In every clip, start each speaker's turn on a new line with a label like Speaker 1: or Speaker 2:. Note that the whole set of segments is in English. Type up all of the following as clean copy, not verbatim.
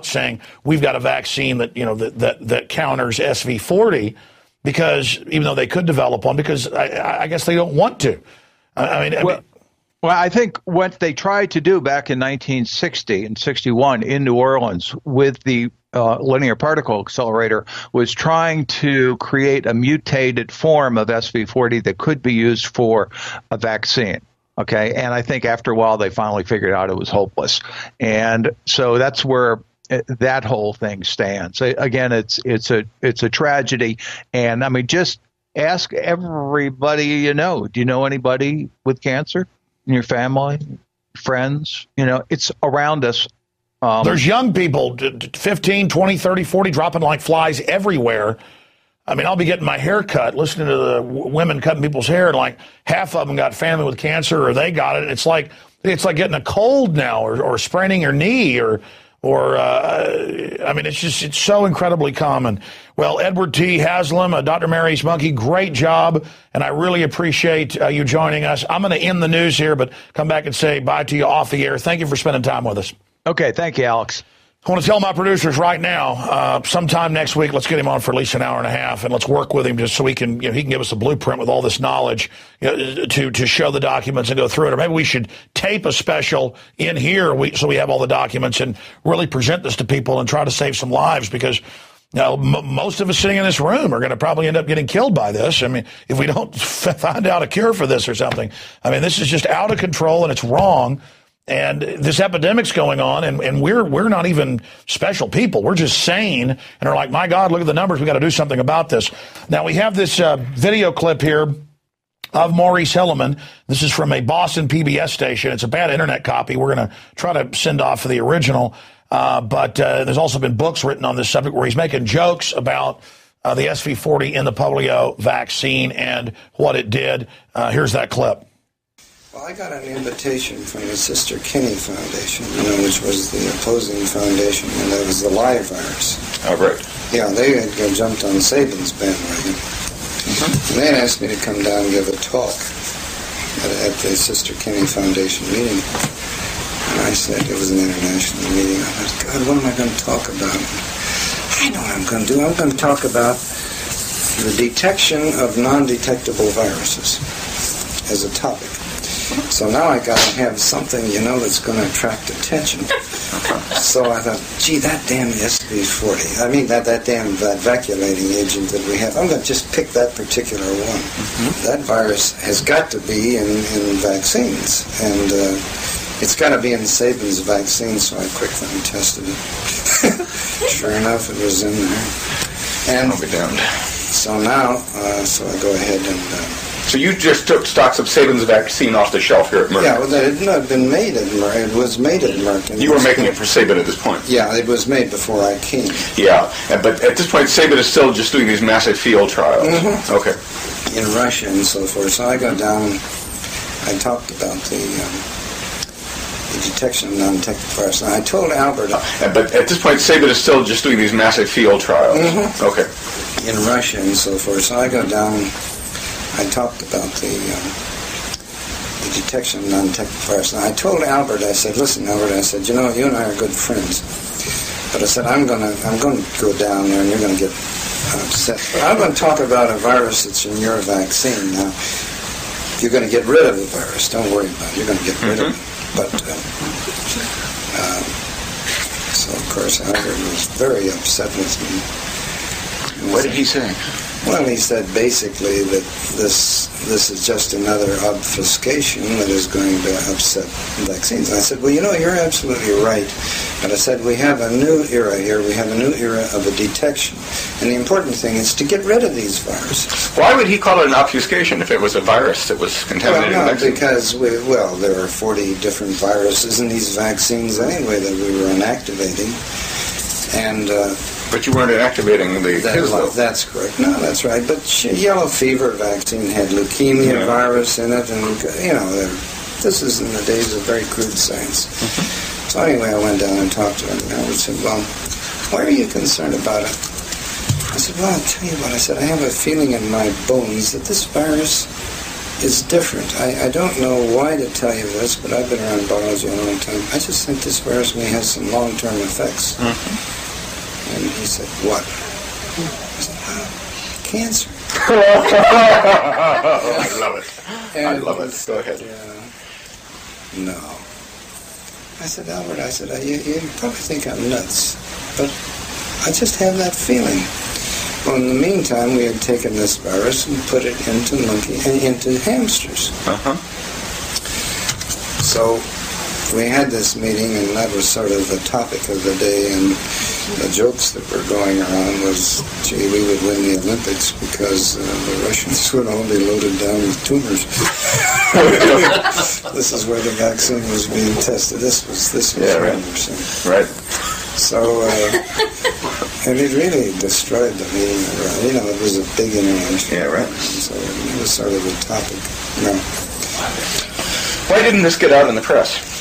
Speaker 1: saying we've got a vaccine that that counters SV40, because even though they could develop one, because I guess they don't want to.
Speaker 2: Well, I think what they tried to do back in 1960 and 61 in New Orleans with the linear particle accelerator was trying to create a mutated form of SV40 that could be used for a vaccine. Okay, and I think after a while they finally figured out it was hopeless, and so that's where that whole thing stands. Again, it's a tragedy, and I mean, just ask everybody you know. Do you know anybody with cancer in your family, friends? It's around us.
Speaker 1: There's young people, 15, 20, 30, 40, dropping like flies everywhere. I mean, I'll be getting my hair cut, listening to the women cutting people's hair, and like half of them got family with cancer, or they got it. It's like getting a cold now, or spraining your knee, or I mean, it's so incredibly common. Well, Edward T. Haslam, Dr. Mary's Monkey, great job, and I really appreciate you joining us. I'm going to end the news here, but come back and say bye to you off the air. Thank you for spending time with us.
Speaker 2: Okay, thank you, Alex.
Speaker 1: I want to tell my producers right now, sometime next week, let's get him on for at least an hour and a half, and let's work with him just so he can give us a blueprint with all this knowledge to show the documents and go through it. Or maybe we should tape a special in here so we have all the documents and really present this to people and try to save some lives, because most of us sitting in this room are going to probably end up getting killed by this. I mean, if we don't find out a cure for this or something. I mean, this is just out of control, and it's wrong. And this epidemic's going on, and we're not even special people. We're just sane, and are like, my God, look at the numbers. We got to do something about this. Now, we have this video clip here of Maurice Hilleman. This is from a Boston PBS station. It's a bad internet copy. We're going to try to send off for the original. But there's also been books written on this subject where he's making jokes about the SV40 in the polio vaccine and what it did. Here's that clip.
Speaker 3: Well, I got an invitation from the Sister Kinney Foundation, which was the opposing foundation, and that was the live virus.
Speaker 4: Oh, right.
Speaker 3: Yeah, they had jumped on Saban's bandwagon. And they had asked me to come down and give a talk at the Sister Kinney Foundation meeting. And I said, it was an international meeting. I thought, God, what am I going to talk about? I know what I'm going to do. I'm going to talk about the detection of non-detectable viruses as a topic. So now I got to have something, that's going to attract attention. So I thought, gee, that damn SV40. I mean, that vacuolating agent that we have. I'm going to just pick that particular one. That virus has got to be in vaccines, and it's got to be in Saban's vaccine. So I quickly tested it. Sure enough, it was in there. And
Speaker 4: I'll be damned.
Speaker 3: So now, so I go ahead and.
Speaker 4: So you just took stocks of Saban's vaccine off the shelf here at Merck?
Speaker 3: Yeah, well, it had not been made at Merck. It was made at Merck.
Speaker 4: You were making it for Saban at this point?
Speaker 3: Yeah, it was made before I came.
Speaker 4: Yeah, but at this point, Saban is still just doing these massive field trials. Okay.
Speaker 3: In Russia and so forth. So I got down, I talked about the detection of non-detectable virus. And I told Albert...
Speaker 4: but at this point, Saban is still just doing these massive field trials. Okay.
Speaker 3: In Russia and so forth. So I got down... I talked about the detection of non-detectable virus. And I told Albert, I said, listen, Albert, I said, you and I are good friends. But I said, I'm going to go down there and you're going to get upset. But I'm going to talk about a virus that's in your vaccine. Now, you're going to get rid of the virus. Don't worry about it. You're going to get rid of it. But, so of course, Albert was very upset with me.
Speaker 4: What did he say?
Speaker 3: Well, he said basically that this is just another obfuscation that is going to upset vaccines. And I said, well, you're absolutely right. But I said, we have a new era here. We have a new era of a detection. And the important thing is to get rid of these viruses.
Speaker 4: Why would he call it an obfuscation if it was a virus that was contaminated?
Speaker 3: Well, no, because, there are 40 different viruses in these vaccines anyway that we were inactivating. And...
Speaker 4: but you weren't inactivating his, though.
Speaker 3: That's correct. No, that's right. But yellow fever vaccine had leukemia virus in it, and this is in the days of very crude science. So anyway, I went down and talked to him, and I said, well, why are you concerned about it? I said, well, I'll tell you what. I said, I have a feeling in my bones that this virus is different. I don't know why to tell you this, but I've been around biology a long time. I just think this virus may have some long-term effects. And he said, what? I said, cancer.
Speaker 4: I love it.
Speaker 3: And
Speaker 4: I love it. Go ahead.
Speaker 3: No. I said, Albert, you probably think I'm nuts, but I just have that feeling. Well, in the meantime, we had taken this virus and put it into hamsters. So we had this meeting, and that was sort of the topic of the day, and the jokes that were going around was, gee, we would win the Olympics because the Russians would all be loaded down with tumors. This is where the vaccine was being tested. This was
Speaker 4: right. Right.
Speaker 3: So, and it really destroyed the meeting. You know, it was a big international.
Speaker 4: Yeah, right.
Speaker 3: So it was sort of a topic. No.
Speaker 4: Why didn't this get out in the press?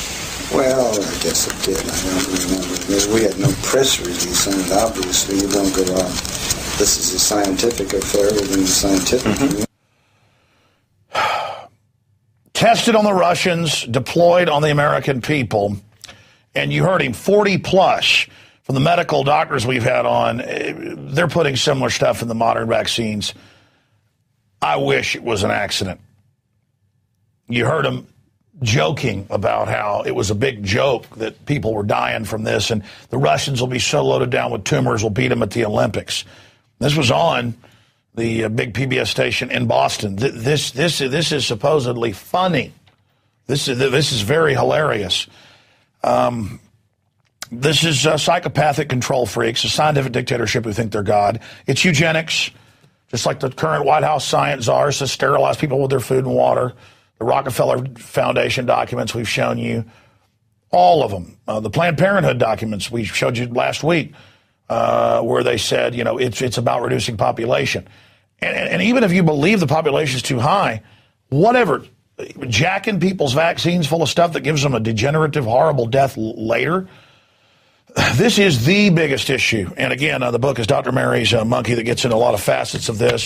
Speaker 3: Well, I guess it did. I don't remember. Because we had no press release on it, obviously. You don't go out. This is a scientific affair within the scientific community.
Speaker 1: Tested on the Russians, deployed on the American people. And you heard him, 40 plus from the medical doctors we've had on. They're putting similar stuff in the modern vaccines. I wish it was an accident. You heard him joking about how it was a big joke that people were dying from this, and the Russians will be so loaded down with tumors, we'll beat them at the Olympics. This was on the big PBS station in Boston. This is supposedly funny. This is very hilarious. This is psychopathic control freaks, a scientific dictatorship who think they're God. It's eugenics, just like the current White House science czars to sterilize people with their food and water. The Rockefeller Foundation documents we've shown you, all of them. The Planned Parenthood documents we showed you last week, where they said, it's about reducing population. And even if you believe the population is too high, whatever, jacking people's vaccines full of stuff that gives them a degenerative, horrible death later, this is the biggest issue. And again, the book is Dr. Mary's Monkey that gets into a lot of facets of this.